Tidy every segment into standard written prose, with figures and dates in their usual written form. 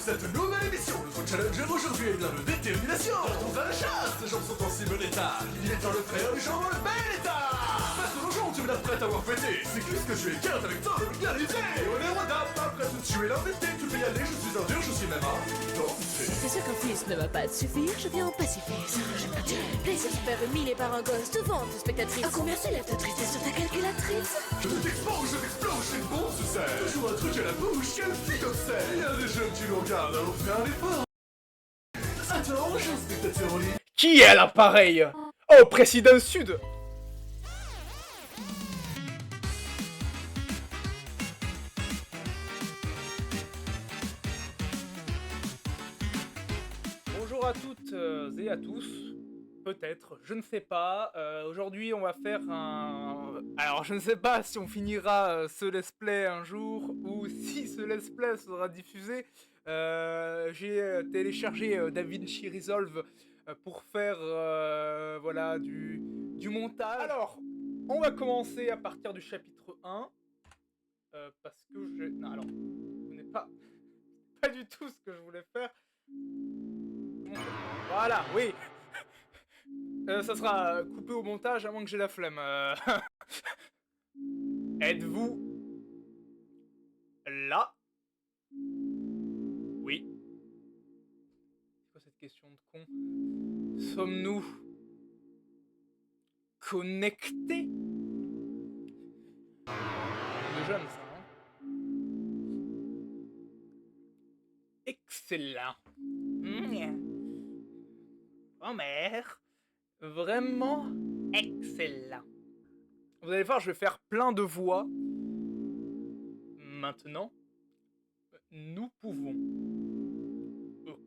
cette nouvelle émission. Notre challenger aujourd'hui est plein de détermination. On va à la chasse, les jambes sont en si bon état. Il est temps le frère du jambon le bel état. Face aux gens, tu me l'as prête à avoir pété. C'est plus que je suis carte avec toi, le bien l'idée. Et on est roi d'âme, pas prêt de tuer l'embêté. Tu peux y aller, je suis un dur, je suis même un danser. C'est sûr qu'un fils ne va pas te suffire, je viens en pacifiste. Plaisir super humilié par un gosse devant tes spectatrices. À combien s'élève ta tristesse sur ta calculatrice? Je t'expose, c'est bon succès. Toujours un truc à la bouche, quel fille obscène. Il y a des jeunes qui nous regardent, alors fais un effort. Attends, j'ai un spectateur en ligne. Qui est à l'appareil? Oh, Président Sud. Bonjour à toutes et à tous. Peut-être, je ne sais pas. Aujourd'hui, on va faire un... Alors, je ne sais pas si on finira ce let's play un jour ou si ce let's play sera diffusé. J'ai téléchargé DaVinci Resolve pour faire voilà, du montage. Alors, on va commencer à partir du chapitre 1. Parce que je... Non, alors, ce n'est pas du tout ce que je voulais faire. Voilà, oui. Ça sera coupé au montage à moins que j'ai la flemme. Êtes-vous là? Oui. C'est quoi cette question de con? Sommes-nous connectés? De jeunes, ça, hein? Excellent. Grand-mère. Vraiment excellent. Vous allez voir, je vais faire plein de voix. Maintenant, nous pouvons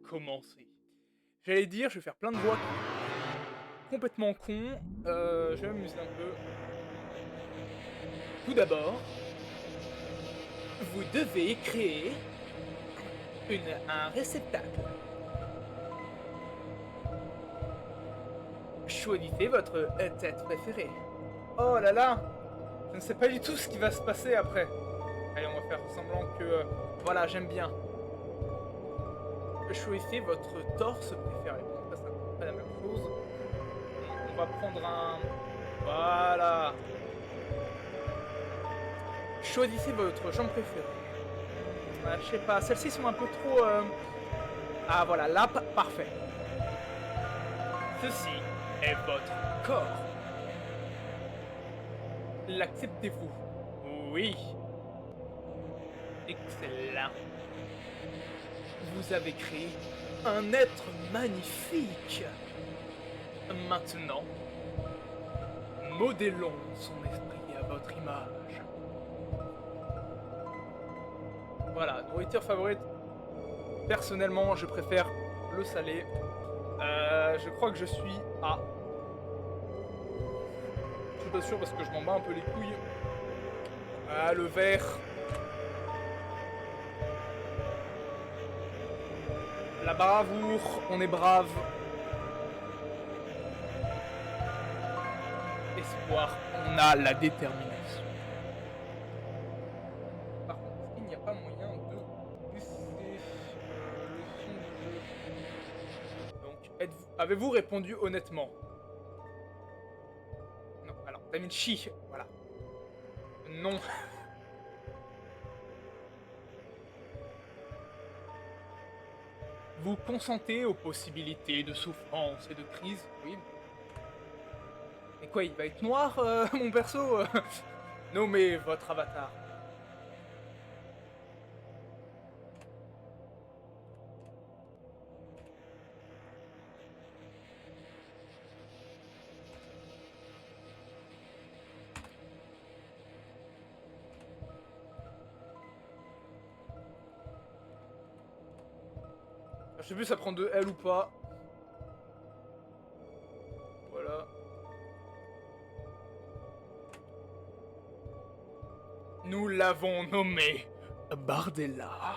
commencer. J'allais dire, je vais faire plein de voix complètement con. Je vais m'amuser un peu. Tout d'abord, vous devez créer un réceptacle. Choisissez votre tête préférée. Oh là là, je ne sais pas du tout ce qui va se passer après. Allez, on va faire semblant que... voilà, j'aime bien. Choisissez votre torse préféré. Bon, ça, c'est pas la même chose. On va prendre un... Voilà. Choisissez votre jambe préférée. Je sais pas, celles-ci sont un peu trop... Ah voilà, là, parfait. Ceci est votre corps. L'acceptez-vous? Oui. Excellent. Vous avez créé un être magnifique. Maintenant, modélons son esprit à votre image. Voilà, nourriture favorite. Personnellement, je préfère le salé. Je crois que je suis à... Je suis pas sûr parce que je m'en bats un peu les couilles. Ah, le vert. La bravoure, on est brave. Espoir, on a la détermination. Par contre, est-ce qu'il n'y a pas moyen de baisser le son du jeu? Donc, avez-vous répondu honnêtement? Non, alors, DaVinci, voilà. Non. Vous consentez aux possibilités de souffrance et de crise? Oui. Et quoi, il va être noir, mon perso? Nommez votre avatar. Je sais plus si ça prend de L ou pas. Voilà. Nous l'avons nommé Bardella.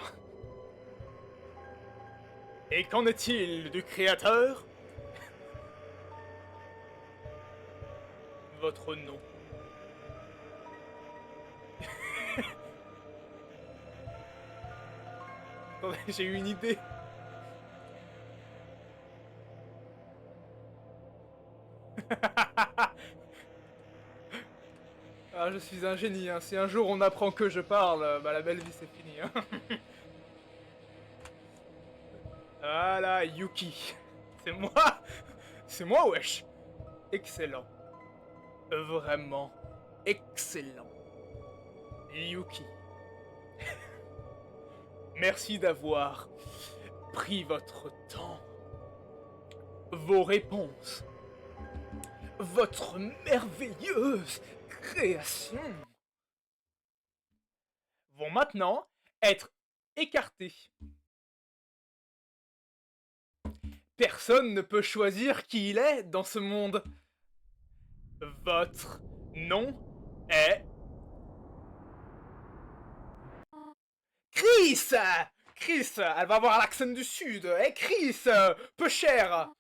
Et qu'en est-il du créateur? Votre nom. Attendez, j'ai eu une idée. Ah, je suis un génie, hein. Si un jour on apprend que je parle, bah la belle vie c'est fini, hein. Voilà, Yuki. C'est moi. C'est moi, wesh. Excellent. Vraiment excellent. Yuki. Merci d'avoir pris votre temps. Vos réponses. Votre merveilleuse création vont maintenant être écartées. Personne ne peut choisir qui il est dans ce monde. Votre nom est... Chris! Chris, elle va avoir l'accent du sud. Eh Chris, peu cher.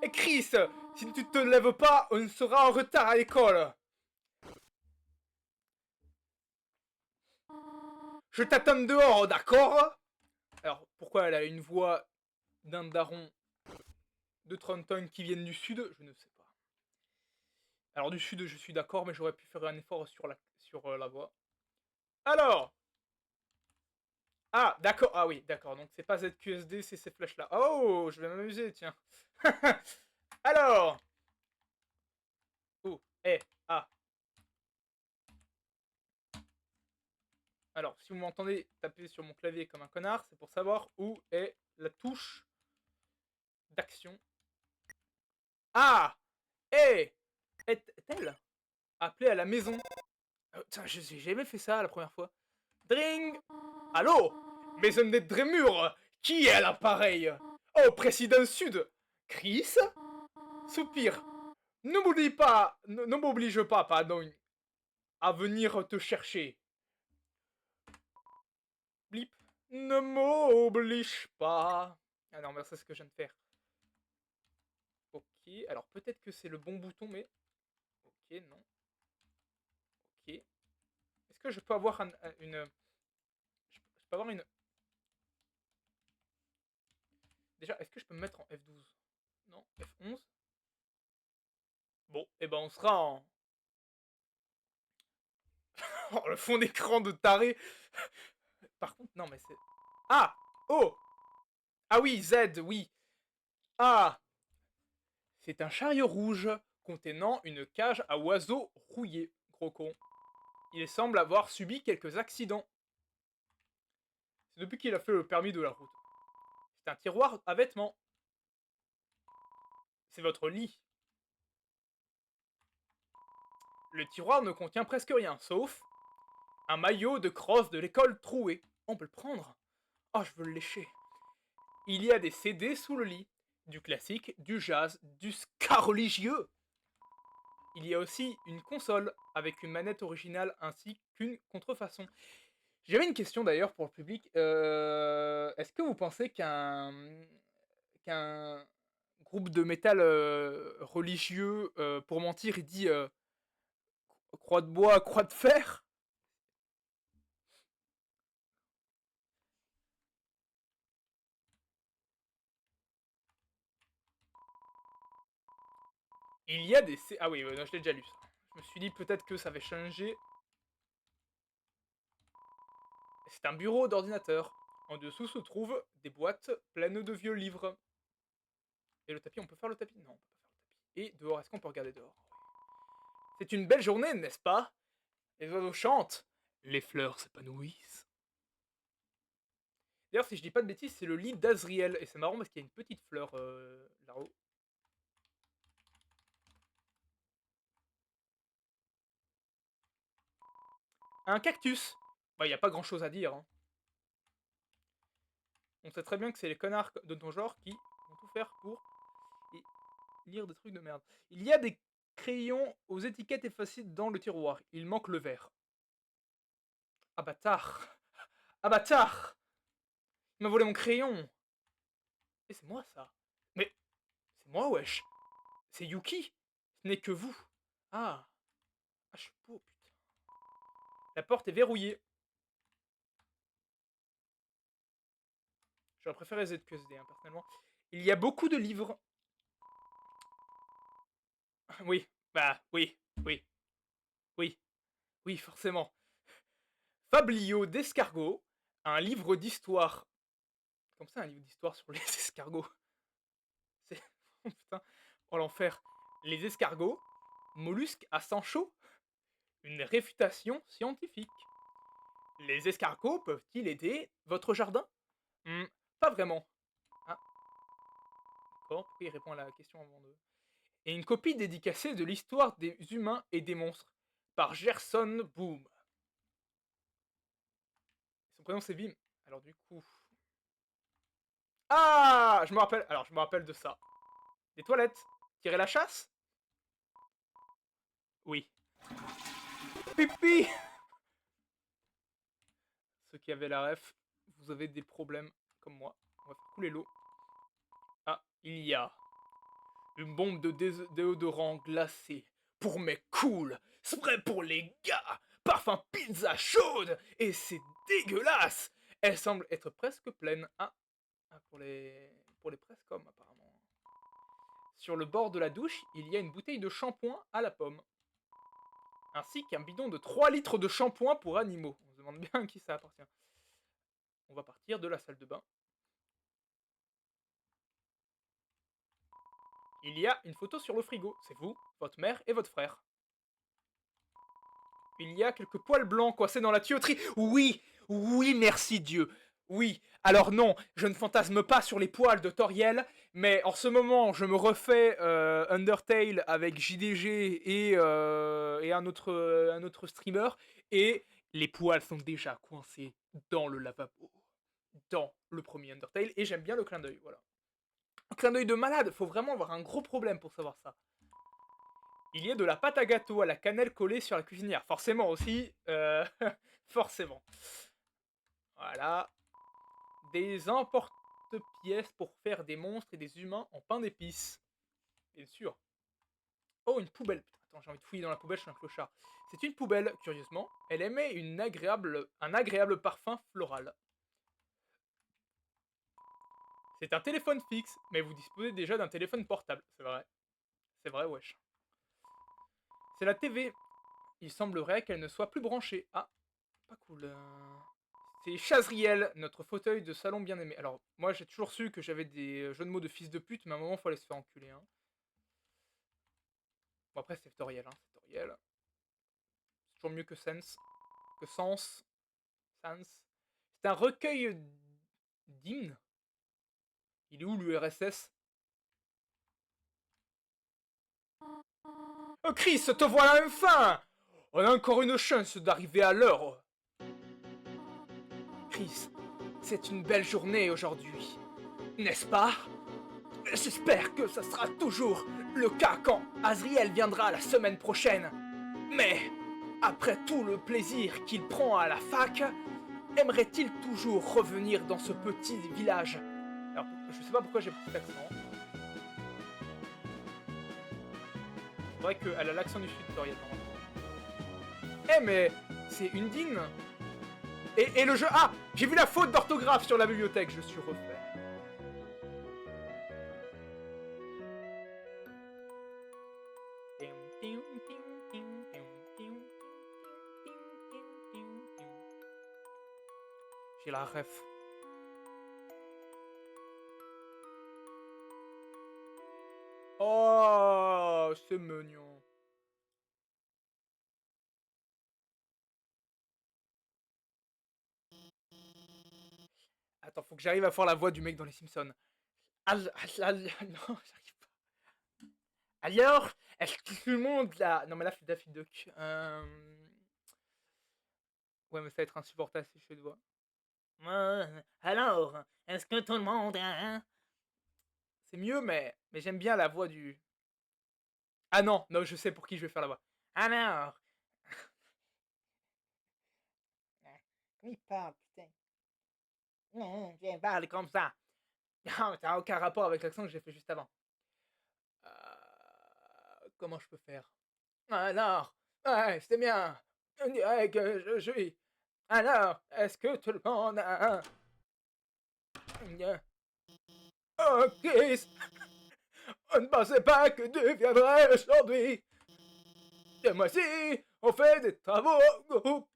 Eh Chris, si tu te lèves pas, on sera en retard à l'école. Je t'attends dehors, d'accord? Alors, pourquoi elle a une voix d'un daron de 30 ans qui viennent du sud? Je ne sais pas. Alors, du sud, je suis d'accord, mais j'aurais pu faire un effort sur la voix. Alors! Ah, d'accord. Ah oui, d'accord. Donc, c'est pas ZQSD, c'est ces flèches-là. Oh, je vais m'amuser, tiens. Alors! Oh, eh, ah. Alors, si vous m'entendez taper sur mon clavier comme un connard, c'est pour savoir où est la touche d'action. Ah! Eh! Est-elle appelée à la maison? Tiens, j'ai jamais fait ça la première fois. Dring! Allô? Maison des Drémurs! Qui est à l'appareil? Oh, président Sud! Chris? Soupir. Ne m'oublie pas, ne m'oblige pas, pardon, à venir te chercher. Blip. Ne m'oblige pas. Ah non, mais c'est ce que je viens de faire. Ok, alors peut-être que c'est le bon bouton, mais... Ok, non. Ok. Est-ce que je peux avoir une... Je peux avoir une... Déjà, est-ce que je peux me mettre en F12? Non, F11. Bon, et ben on sera en... Oh, le fond d'écran de taré. Par contre, non, mais c'est... Ah! Oh! Ah oui, Z, oui. Ah! C'est un chariot rouge contenant une cage à oiseaux rouillés, gros con. Il semble avoir subi quelques accidents. C'est depuis qu'il a fait le permis de la route. C'est un tiroir à vêtements. C'est votre lit. Le tiroir ne contient presque rien, sauf un maillot de crosse de l'école troué. On peut le prendre. Oh, je veux le lécher. Il y a des CD sous le lit. Du classique, du jazz, du ska religieux. Il y a aussi une console avec une manette originale ainsi qu'une contrefaçon. J'avais une question d'ailleurs pour le public. Est-ce que vous pensez qu'un groupe de métal religieux, pour mentir, il dit croix de bois, croix de fer? Il y a des... Ah oui, non, je l'ai déjà lu ça. Je me suis dit peut-être que ça avait changé. C'est un bureau d'ordinateur. En dessous se trouvent des boîtes pleines de vieux livres. Et le tapis, on peut faire le tapis? Non, on peut pas faire le tapis. Et dehors, est-ce qu'on peut regarder dehors? C'est une belle journée, n'est-ce pas? Les oiseaux chantent. Les fleurs s'épanouissent. D'ailleurs, si je dis pas de bêtises, c'est le lit d'Azriel. Et c'est marrant parce qu'il y a une petite fleur là-haut. Un cactus. Bah, il n'y a pas grand-chose à dire. Hein. On sait très bien que c'est les connards de ton genre qui vont tout faire pour lire des trucs de merde. Il y a des crayons aux étiquettes effacées dans le tiroir. Il manque le vert. Ah bâtard. Ah bâtard. Il m'a volé mon crayon. Et c'est moi ça. Mais c'est moi wesh. C'est Yuki. Ce n'est que vous. Ah. Ah je suis beau putain. La porte est verrouillée. J'aurais préféré Z que SD, hein, personnellement. Il y a beaucoup de livres. Oui, bah oui, oui, oui, oui, forcément. Fablio d'escargot, un livre d'histoire. Comme ça, un livre d'histoire sur les escargots. C'est... Oh, putain, oh l'enfer. Les escargots, mollusques à sang chaud. Une réfutation scientifique. Les escargots peuvent-ils aider votre jardin? Pas vraiment. Ah, d'accord, pourquoi il répond à la question avant de... Et une copie dédicacée de l'histoire des humains et des monstres, par Gerson Boom. Son prénom c'est Bim. Alors du coup... Ah, je me rappelle. Alors je me rappelle de ça. Des toilettes. Tirer la chasse? Oui. Pipi. Ceux qui avaient la ref, vous avez des problèmes comme moi. On va faire couler l'eau. Ah, il y a une bombe de déodorant glacé pour mes cools, spray pour les gars, parfum pizza chaude, et c'est dégueulasse. Elle semble être presque pleine. Ah, pour les presque comme apparemment. Sur le bord de la douche, il y a une bouteille de shampoing à la pomme. Ainsi qu'un bidon de 3 litres de shampoing pour animaux. On se demande bien à qui ça appartient. On va partir de la salle de bain. Il y a une photo sur le frigo. C'est vous, votre mère et votre frère. Il y a quelques poils blancs coincés dans la tuyauterie. Oui, oui, merci Dieu. Oui, alors non, je ne fantasme pas sur les poils de Toriel, mais en ce moment, je me refais Undertale avec JDG et un autre streamer, et les poils sont déjà coincés dans le lavabo, dans le premier Undertale, et j'aime bien le clin d'œil, voilà. Un clin d'œil de malade, faut vraiment avoir un gros problème pour savoir ça. Il y a de la pâte à gâteau à la cannelle collée sur la cuisinière. Forcément aussi. Forcément. Voilà. Des emporte-pièces pour faire des monstres et des humains en pain d'épices. Bien sûr. Oh, une poubelle. Putain, attends, j'ai envie de fouiller dans la poubelle, je suis un clochard. C'est une poubelle, curieusement. Elle émet un agréable parfum floral. C'est un téléphone fixe, mais vous disposez déjà d'un téléphone portable. C'est vrai. C'est vrai, wesh. C'est la TV. Il semblerait qu'elle ne soit plus branchée. Ah, pas cool. C'est Chazriel, notre fauteuil de salon bien aimé. Alors, moi j'ai toujours su que j'avais des jeux de mots de fils de pute, mais à un moment, il fallait se faire enculer. Hein. Bon, après, c'est Toriel. Hein. C'est Toriel. C'est toujours mieux que Sense. Que Sens. Sans. C'est un recueil d'hymnes. Il est où l'URSS? Oh Chris, te voilà enfin! On a encore une chance d'arriver à l'heure. Chris, c'est une belle journée aujourd'hui, n'est-ce pas? J'espère que ça sera toujours le cas quand Azriel viendra la semaine prochaine. Mais, après tout le plaisir qu'il prend à la fac, aimerait-il toujours revenir dans ce petit village? Alors, je sais pas pourquoi j'ai pris cet accent. C'est vrai qu'elle a l'accent du sud, Toriel, normalement. Eh mais, c'est Undine. Et le jeu... Ah, j'ai vu la faute d'orthographe sur la bibliothèque, je suis refait. J'ai la ref. Oh, c'est mignon. Attends, faut que j'arrive à faire la voix du mec dans les Simpsons. Non, j'arrive pas. Alors, est-ce que tout le monde là... Non mais là, c'est Daffy Duck. Ouais, mais ça va être insupportable si je fais de voix. Alors, est-ce que tout le monde... Hein? C'est mieux, mais j'aime bien la voix du... Ah non, non, je sais pour qui je vais faire la voix. Alors... Comment il parle, putain? Viens, parle comme ça. Non, ça n'a aucun rapport avec l'accent que j'ai fait juste avant. Comment je peux faire? Alors, ouais, c'est bien. On dirait que je suis... Alors, est-ce que tout le monde a un... Oh, Chris, on ne pensait pas que tu viendrais aujourd'hui. Ce mois-ci, on fait des travaux au groupe.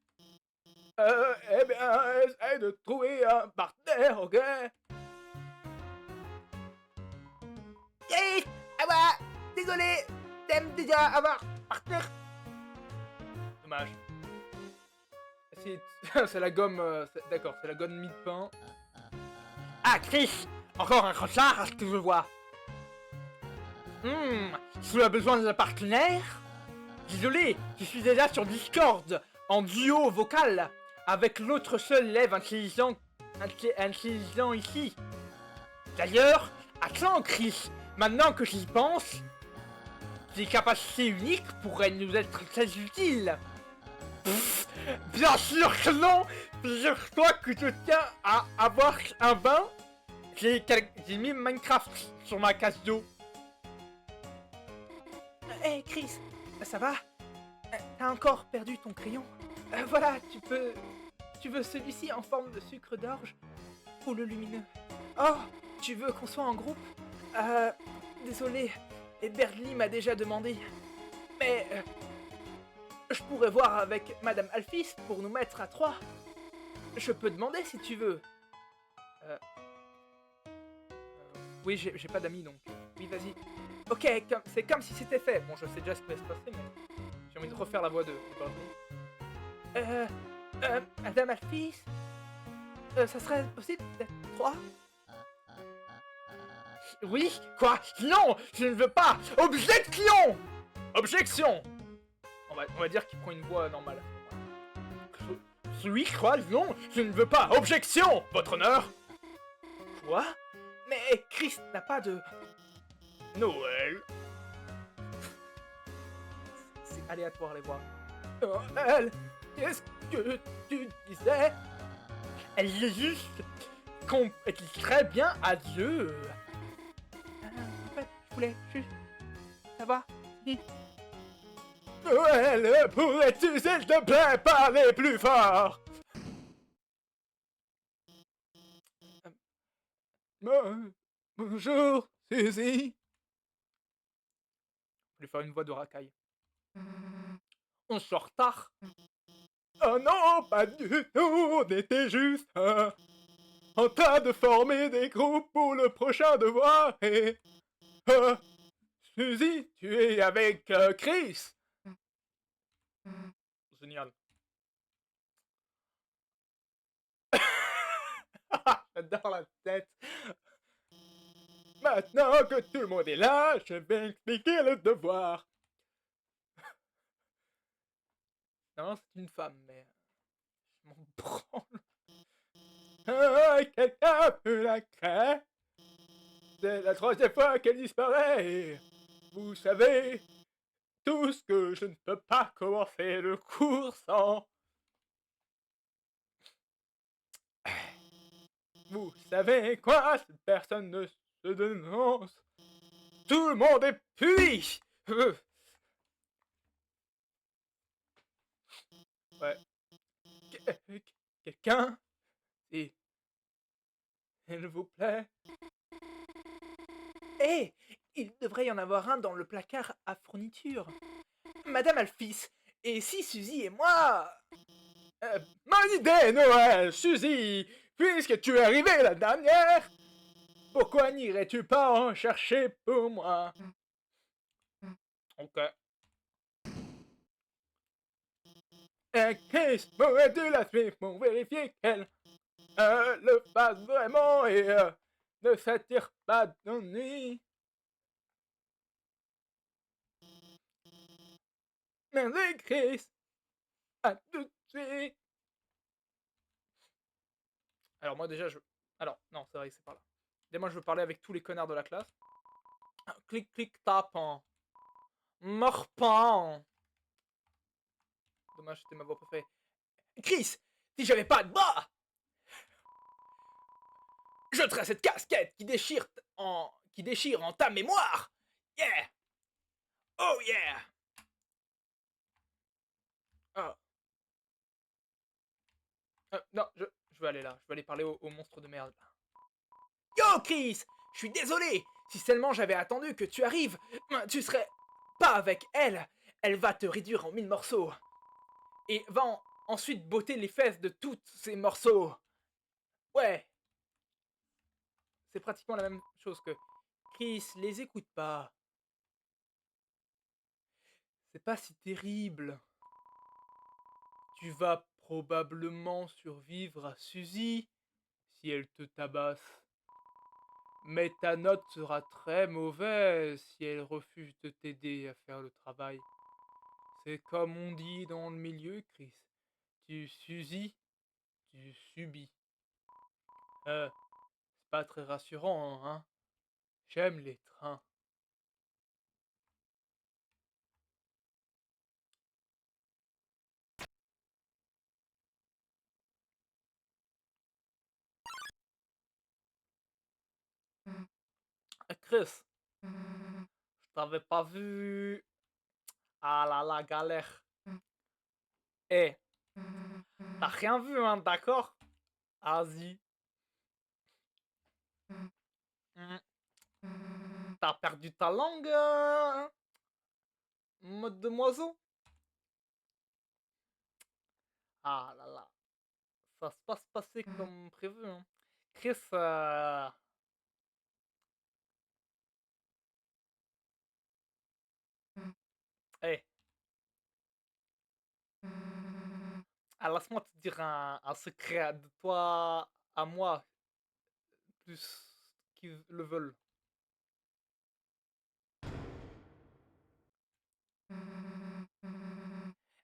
Eh bien, essaye de trouver un partenaire, ok? Chris, ah bah, désolé, t'aimes déjà avoir partenaire. Dommage. Si, c'est la gomme, d'accord, c'est la gomme mi-pain. Ah, Chris, encore un crochard, ce que je vois. Tu as besoin d'un partenaire? Désolé, je suis déjà sur Discord, en duo vocal, avec l'autre seul élève intelligent ici. D'ailleurs, attends Chris, maintenant que j'y pense, tes capacités uniques pourraient nous être très utiles. Pff, bien sûr que non. Figure-toi que je tiens à avoir un bain. J'ai mis Minecraft sur ma case d'eau. Hey Chris, ça va? T'as encore perdu ton crayon? Voilà, tu veux celui-ci en forme de sucre d'orge ou le lumineux? Oh, tu veux qu'on soit en groupe? Désolé, et Berly m'a déjà demandé. Mais je pourrais voir avec Madame Alphys pour nous mettre à 3. Je peux demander si tu veux. Oui, j'ai pas d'amis donc. Oui, vas-y. Ok, c'est comme si c'était fait. Bon, je sais déjà ce qui va se passer, mais j'ai envie de refaire la voix de Madame Alphys, ça serait possible d'être 3? Oui, quoi? Non, je ne veux pas. Objection! Objection! On va dire qu'il prend une voix normale. Oui, quoi? Non, je ne veux pas. Objection, votre honneur. Quoi? Mais Chris n'a pas de... Noël. C'est aléatoire les voix. Noël, qu'est-ce que tu disais? Elle est juste qu'on dit très bien adieu. En fait, je voulais juste... Ça va? Noël, pourrais-tu s'il te plaît parler plus fort? Bonjour, Suzy. Je vais faire une voix de racaille. On sort tard. Oh non, pas du tout, on était juste en train de former des groupes pour le prochain devoir et... Suzy, tu es avec Chris. Génial. J'adore la tête. Maintenant que tout le monde est là, je vais expliquer le devoir. Non, c'est une femme, mais... Je m'en branle. Quelqu'un peut la créer. C'est la 3e fois qu'elle disparaît. Et vous savez, tout ce que je ne peux pas commencer le cours sans... Vous savez quoi? Cette personne ne se dénonce. Tout le monde est puni. Ouais. Quelqu'un? S'il vous plaît. Eh, il devrait y en avoir un dans le placard à fourniture. Madame Alphys, et si Suzy et moi... Bonne idée, Noël, Suzy. Puisque tu es arrivée la dernière, pourquoi n'irais-tu pas en chercher pour moi? Ok. Chris, pourrais-tu la suivre pour vérifier qu'elle le fasse vraiment et ne s'attire pas d'ennui? Merci, Chris. À tout de suite. Alors moi déjà je... Alors non c'est vrai que c'est par là. Et moi je veux parler avec tous les connards de la classe. Clic clic tapant. Morpant. Dommage c'était ma voix préférée. Chris, si j'avais pas de bras, je jeterais cette casquette qui déchire en ta mémoire. Yeah. Oh yeah. Oh. Non, je vais aller là. Je vais aller parler au monstre de merde. Oh, Chris! Je suis désolé! Si seulement j'avais attendu que tu arrives, tu serais pas avec elle! Elle va te réduire en 1000 morceaux! Et va ensuite botter les fesses de tous ces morceaux! Ouais! C'est pratiquement la même chose que... Chris, les écoute pas. C'est pas si terrible. Tu vas probablement survivre à Suzy si elle te tabasse. Mais ta note sera très mauvaise si elle refuse de t'aider à faire le travail. C'est comme on dit dans le milieu, Chris. Tu Suzy, tu subis. C'est pas très rassurant, hein. J'aime les trains. Chris, je t'avais pas vu. Ah là là, galère. Eh, t'as rien vu, hein, d'accord? Vas-y. Hmm. T'as perdu ta langue, mode demoiselle? Ah là là, ça se passe passer comme prévu, hein. Chris, eh, laisse-moi te dire un secret de toi à moi, plus qu'ils le veulent.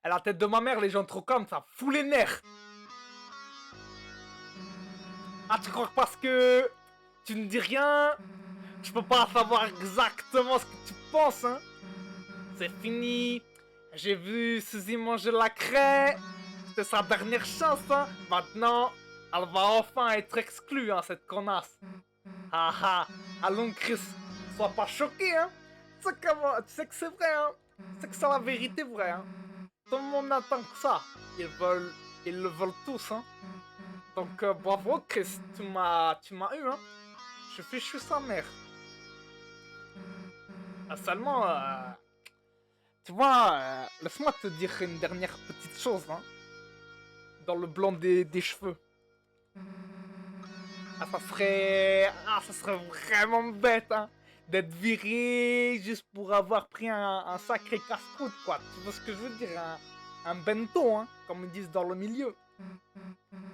À la tête de ma mère, les gens trop comme ça fout les nerfs. Ah, tu crois que parce que tu ne dis rien, je peux pas savoir exactement ce que tu penses, hein? C'est fini. J'ai vu Suzy manger la craie. C'était sa dernière chance, hein. Maintenant, elle va enfin être exclue, hein, cette connasse. Ah ah. Allons, Chris, sois pas choqué, hein. Tu sais que c'est vrai, hein. Tu sais que c'est la vérité vraie, hein. Tout le monde n'attend que ça. Ils le veulent tous, hein. Donc bravo, Chris, tu m'as eu, hein. Je suis sa mère. Ah, seulement, tu vois, laisse-moi te dire une dernière petite chose, hein. Dans le blanc des cheveux. Ça serait vraiment bête, hein. D'être viré juste pour avoir pris un sacré casse-croûte, quoi. Tu vois ce que je veux dire? Un bento, hein, comme ils disent dans le milieu.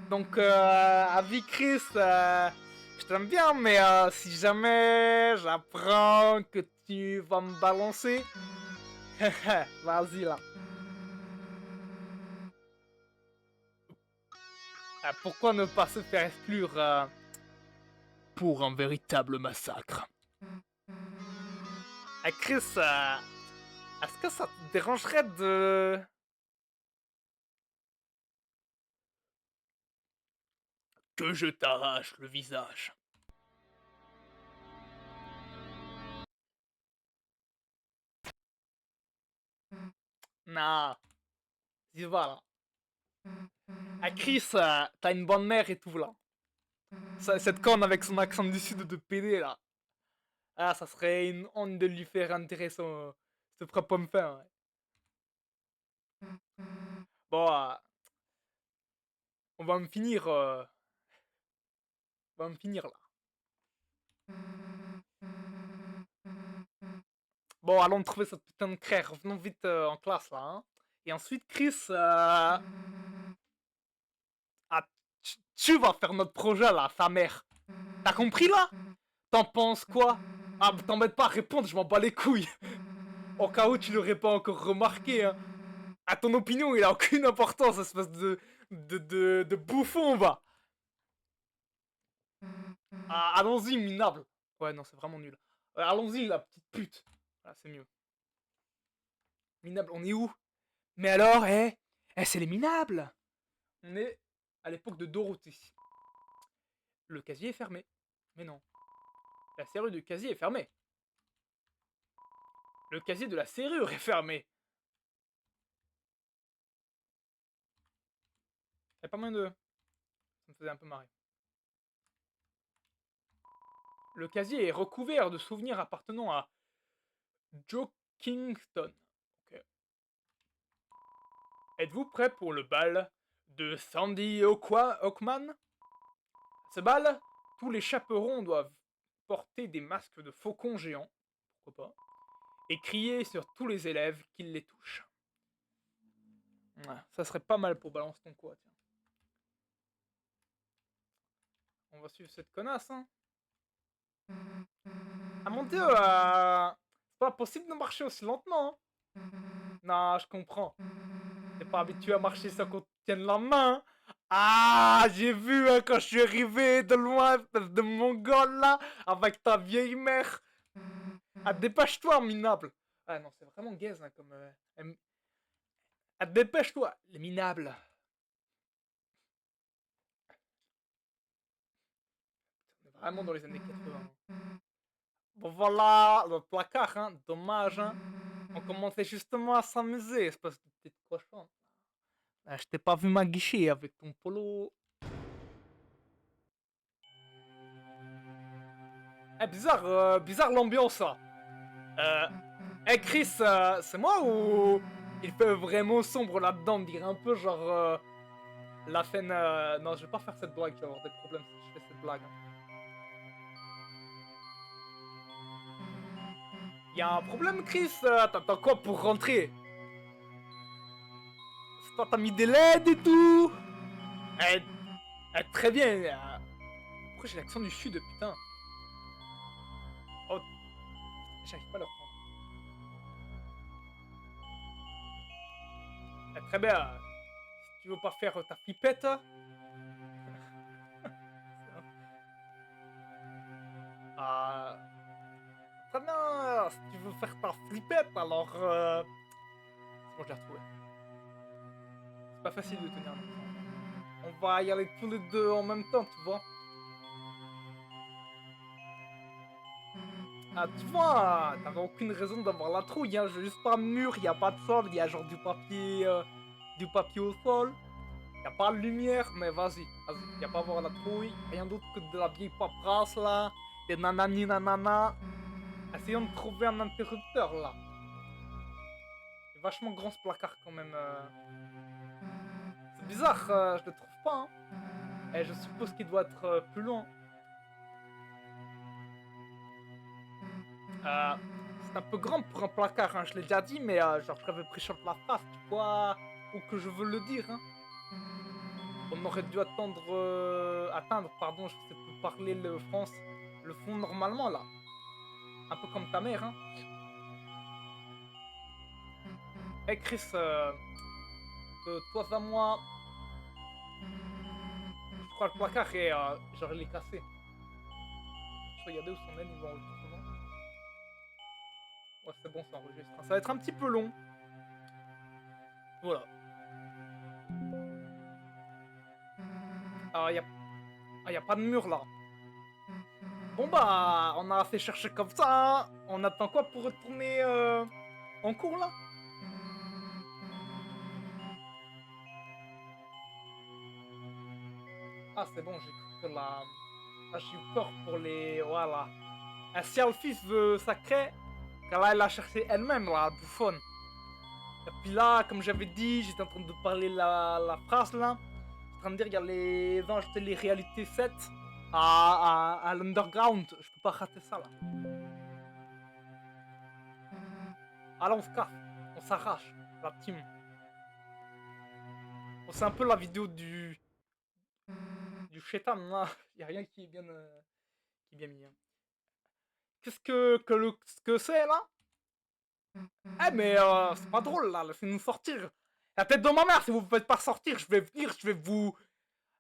Donc, avis Chris, je t'aime bien, mais si jamais j'apprends que tu vas me balancer, vas-y là. Pourquoi ne pas se faire exclure pour un véritable massacre? Chris, est-ce que ça te dérangerait de... que je t'arrache le visage? Nah, y va là. Chris, t'as une bonne mère et tout là. Cette conne avec son accent du sud de PD là. Ah, ça serait une honte de lui faire enterrer ce propre pomme fin. Ouais. Bon, on va me finir. On va me finir là. Bon, allons trouver cette putain de craie. Revenons vite en classe là. Hein. Et ensuite, Chris. Ah, tu vas faire notre projet là, sa mère. T'as compris là? T'en penses quoi? Ah, t'embête pas à répondre, je m'en bats les couilles. Au cas où tu l'aurais pas encore remarqué, hein. À ton opinion, il a aucune importance, espèce de bouffon, va. Ah, allons-y, minable. Ouais, non, c'est vraiment nul. Allons-y, la petite pute. Ah, c'est mieux. Minable, on est où? Mais alors, c'est les minables. On est à l'époque de Dorothée. Le casier est fermé. Mais non. La serrure du casier est fermée. Le casier de la serrure est fermé. Y'a pas moyen de... Ça me faisait un peu marrer. Le casier est recouvert de souvenirs appartenant à Joe Kingston. Ok. Êtes-vous prêt pour le bal de Sandy Hawkman? À ce bal, tous les chaperons doivent porter des masques de faucons géants, pourquoi pas, et crier sur tous les élèves qui les touchent. Ouais, ça serait pas mal pour Balance ton quoi, tiens. On va suivre cette connasse, hein. Ah mon dieu, c'est pas possible de marcher aussi lentement, hein. Non, je comprends. T'es pas habitué à marcher sans qu'on te tienne la main. Ah, j'ai vu hein, quand je suis arrivé de loin, espèce de mongol là, avec ta vieille mère. Ah, dépêche-toi, minable. Ah non, c'est vraiment gaze hein, comme. Ah, dépêche-toi, les minables. On est vraiment dans les années 80. Bon voilà, le placard, hein, dommage, hein. On commençait justement à s'amuser, espèce de petite cochon. Ah, je t'ai pas vu m'aguicher avec ton polo. Eh, bizarre l'ambiance là. Eh Chris, c'est moi ou il fait vraiment sombre là-dedans? On dirait un peu genre la scène. Non, je vais pas faire cette blague, je vais avoir des problèmes si je fais cette blague. Hein. Y a un problème, Chris? T'attends quoi pour rentrer? C'est toi, t'as mis des LED et tout? Eh, très bien. Pourquoi j'ai l'accent du sud, putain? Oh, j'arrive pas à le reprendre. Très bien. Si tu veux pas faire ta flippette. Ah. Très bien. Si tu veux faire ta flippette, alors. C'est bon, je l'ai retrouvé. C'est pas facile de tenir un accent. On va y aller tous les deux en même temps, tu vois. Ah, tu vois, t'avais aucune raison d'avoir la trouille, hein. J'ai juste pas de mur, y a pas de sol, y a genre du papier au sol. Y a pas de lumière, mais vas-y, y a pas à avoir la trouille. Rien d'autre que de la vieille paperasse là, des nanani nanana. Essayons de trouver un interrupteur là. C'est vachement grand ce placard quand même. C'est bizarre, je le trouve pas. Hein. Et je suppose qu'il doit être plus loin. C'est un peu grand pour un placard, hein, je l'ai déjà dit, mais genre j'avais pris sur la face, tu vois, ou que je veux le dire. Hein. On aurait dû atteindre, pardon, je sais plus parler le fond normalement là. Un peu comme ta mère, hein. Hey Chris, de toi à moi, je crois le placard et genre il est cassé. Je regardais où son est niveau enregistrement. Ouais, c'est bon, ça enregistre. Ça va être un petit peu long. Voilà. Y a pas de mur là. Bon bah, on a fait chercher comme ça. Hein. On attend quoi pour retourner en cours là? Ah c'est bon, j'ai cru que la... Ah, j'ai eu peur pour les... Voilà. Si Alphys veut sacré, qu'elle aille la chercher elle-même, la bouffonne. Et puis là, comme j'avais dit, j'étais en train de parler la phrase là. J'étais en train de dire, il y a les anges de les réalités 7 à l'underground. Je peux pas rater ça là. Ah là, on se casse. On s'arrache. La team. Bon, c'est un peu la vidéo du chétan là. Il y a rien qui est bien mis. Hein. Qu'est-ce que c'est là? Eh mais c'est pas drôle là, laissez-nous sortir. La tête de ma mère, si vous ne faites pas sortir, je vais venir, je vais vous...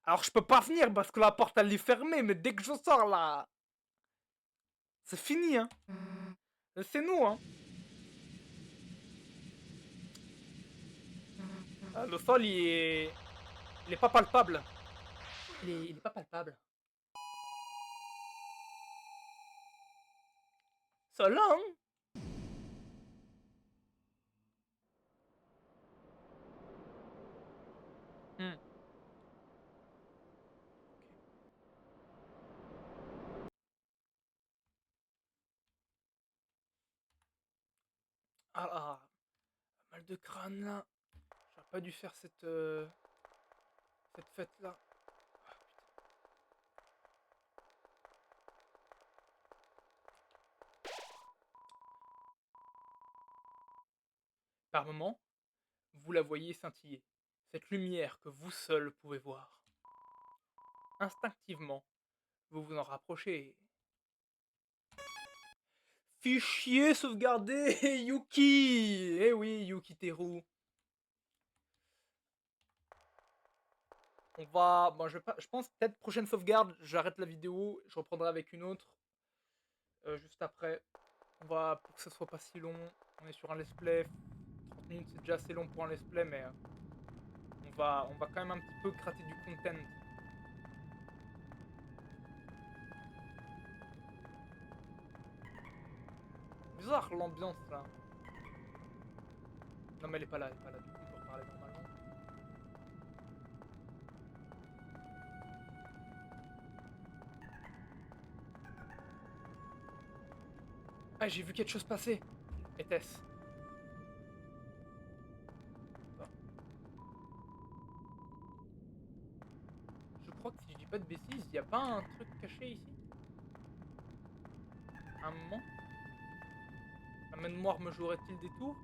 Alors je peux pas venir parce que la porte elle est fermée, mais dès que je sors là... C'est fini hein. Laissez-nous hein. Le sol il est pas palpable. Il est pas palpable. So long Hmm. Ah là, mal de crâne là. J'aurais pas dû faire cette fête là. Par moments, vous la voyez scintiller. Cette lumière que vous seul pouvez voir. Instinctivement, vous vous en rapprochez. Fichier sauvegardé, Yuki. Eh oui, Yuki Teru. On va... Bon, je pense peut-être prochaine sauvegarde, j'arrête la vidéo, je reprendrai avec une autre. Juste après. On va... Pour que ce soit pas si long. On est sur un let's play. 30 minutes, c'est déjà assez long pour un let's play, mais... on va quand même un petit peu gratter du content. Bizarre l'ambiance là. Non mais elle est pas là, du coup on peut reparler normalement. Ah, j'ai vu quelque chose passer. Était-ce? Je crois que si je dis pas de bêtises, y a pas un truc caché ici? À un moment? La main noire me jouerait-il des tours?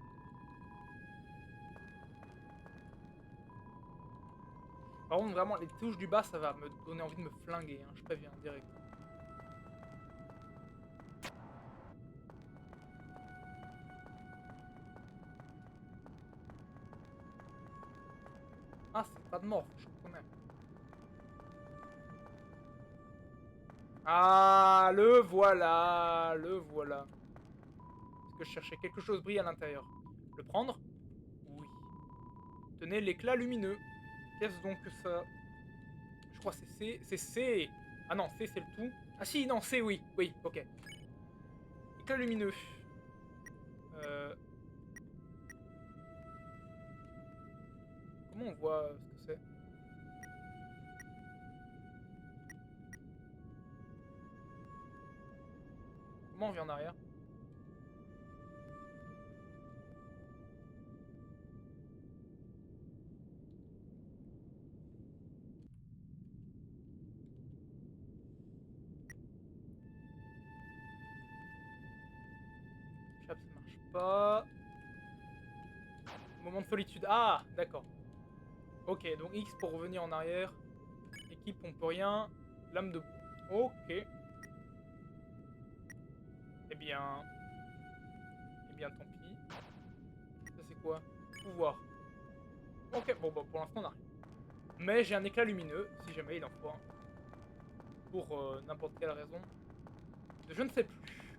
Par contre, vraiment, les touches du bas, ça va me donner envie de me flinguer, hein, je préviens direct. Ah, c'est pas de mort, je reconnais. Ah, le voilà, le voilà. Parce que je cherchais quelque chose brille à l'intérieur. Le prendre? Oui. Tenez l'éclat lumineux. Qu'est-ce donc que ça? Je crois que c'est C. C'est C. Ah non, C c'est le tout. Ah si, non, C oui. Oui, ok. Éclat lumineux. Comment on voit ce que c'est? Comment on vient en arrière? Chap, ça marche pas. Moment de solitude. Ah, d'accord. Ok, donc X pour revenir en arrière. Équipe, on peut rien. Lame de... Ok. Eh bien... Eh bien, tant pis. Ça, c'est quoi? Pouvoir. Ok, bon, bah, pour l'instant, on a rien. Mais j'ai un éclat lumineux, si jamais il en faut un. Pour n'importe quelle raison. Je ne sais plus.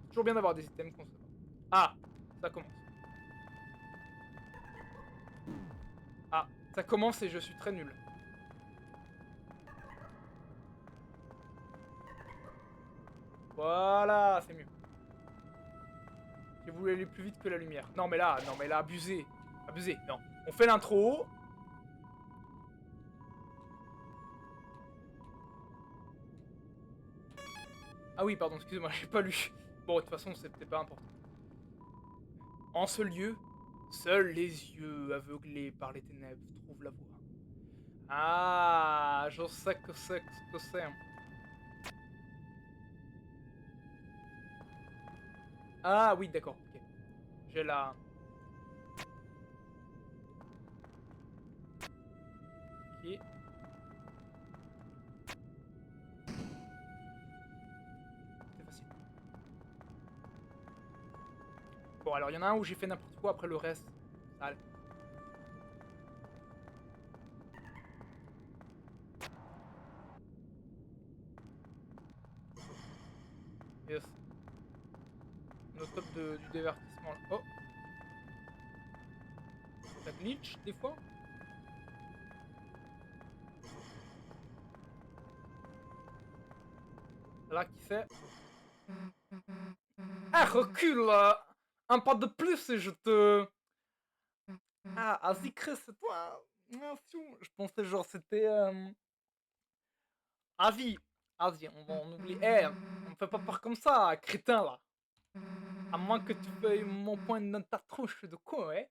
Toujours bien d'avoir des items qu'on sait pas. Ah, ça commence. Ah, ça commence et je suis très nul. Voilà, c'est mieux. J'ai voulu aller plus vite que la lumière. Non mais là, abusé. Abusé, non. On fait l'intro. Ah oui, pardon, excusez-moi, j'ai pas lu. Bon, de toute façon, c'est peut-être pas important. En ce lieu, seuls les yeux aveuglés par les ténèbres trouvent la voie. Ah, je sais que c'est ce que c'est. Ah oui, d'accord, ok. J'ai la... Ok. C'est facile. Bon, alors il y en a un où j'ai fait n'importe quoi, après le reste, ça allait. Yes. On est au top du divertissement là. Oh, ça glitch des fois. Là, qui c'est? Ah, recule! Un pas de plus et je te... Ah, Azikre, c'est toi! Ah, fiou. Je pensais genre c'était... Asie. Asie, on oublie. Eh, on me fait pas peur comme ça, crétin là. À moins que tu veuilles mon point dans ta tronche de con, ouais.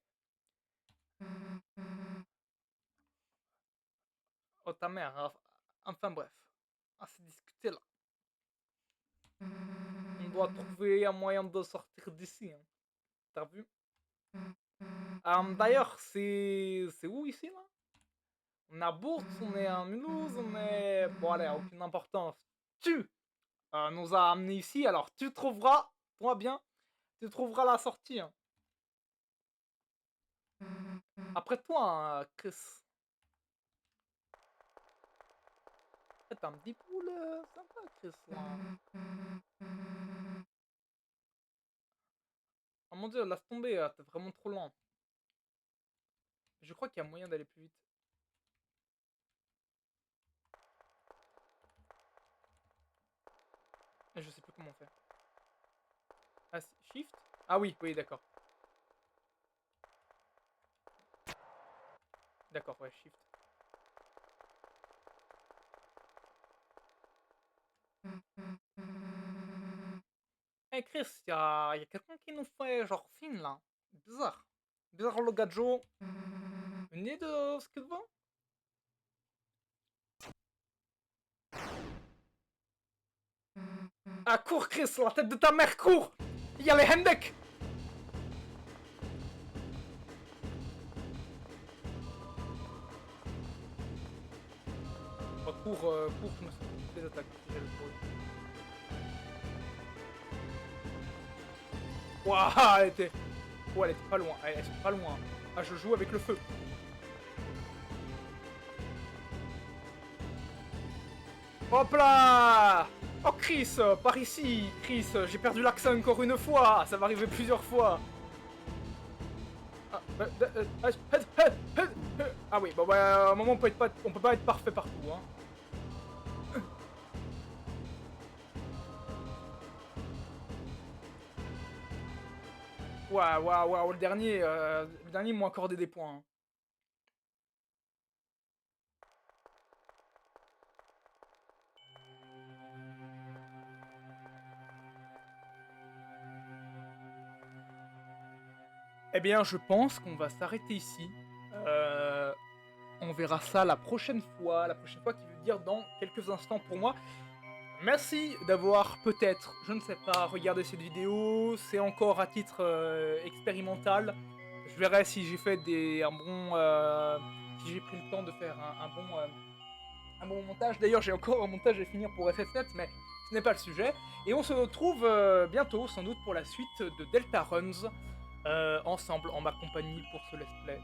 Oh ta mère, enfin bref. Assez discuté là. On doit trouver un moyen de sortir d'ici, hein. T'as vu? D'ailleurs, c'est où ici là? On est à Bourse, on est à Mulhouse, on est... Bon allez, aucune importance. Tu nous as amenés ici, alors tu trouveras, toi bien, tu trouveras la sortie, hein. Après toi, Chris. T'as un petit poule sympa, Chris, là. Oh mon dieu, laisse tomber, t'es vraiment trop lent. Je crois qu'il y a moyen d'aller plus vite. Et je sais plus comment on fait. Ah, shift? Ah oui, oui, d'accord. D'accord, ouais, shift. Eh Chris, y a quelqu'un qui nous fait genre signe là. Bizarre. Bizarre le gadjo. Une idée de ce qu'il veut? Ah, cours Chris, la tête de ta mère, cours! Il y a les Hendek! Bah, cours, je me suis fait des attaques. Waouh, elle était... Oh, elle était pas loin, elle est pas loin. Ah, je joue avec le feu. Hop là! Oh Chris, par ici! Chris, j'ai perdu l'accent encore une fois! Ça va arriver plusieurs fois! Ah oui, bon bah à un moment on peut pas être parfait partout, hein. Waouh, le dernier m'a accordé des points, hein. Eh bien, je pense qu'on va s'arrêter ici. On verra ça la prochaine fois qui veut dire dans quelques instants pour moi. Merci d'avoir peut-être, je ne sais pas, regardé cette vidéo. C'est encore à titre expérimental. Je verrai si j'ai fait si j'ai pris le temps de faire un bon montage. D'ailleurs, j'ai encore un montage à finir pour FF7, mais ce n'est pas le sujet. Et on se retrouve bientôt, sans doute, pour la suite de Delta Runs, ensemble, en ma compagnie pour ce let's play.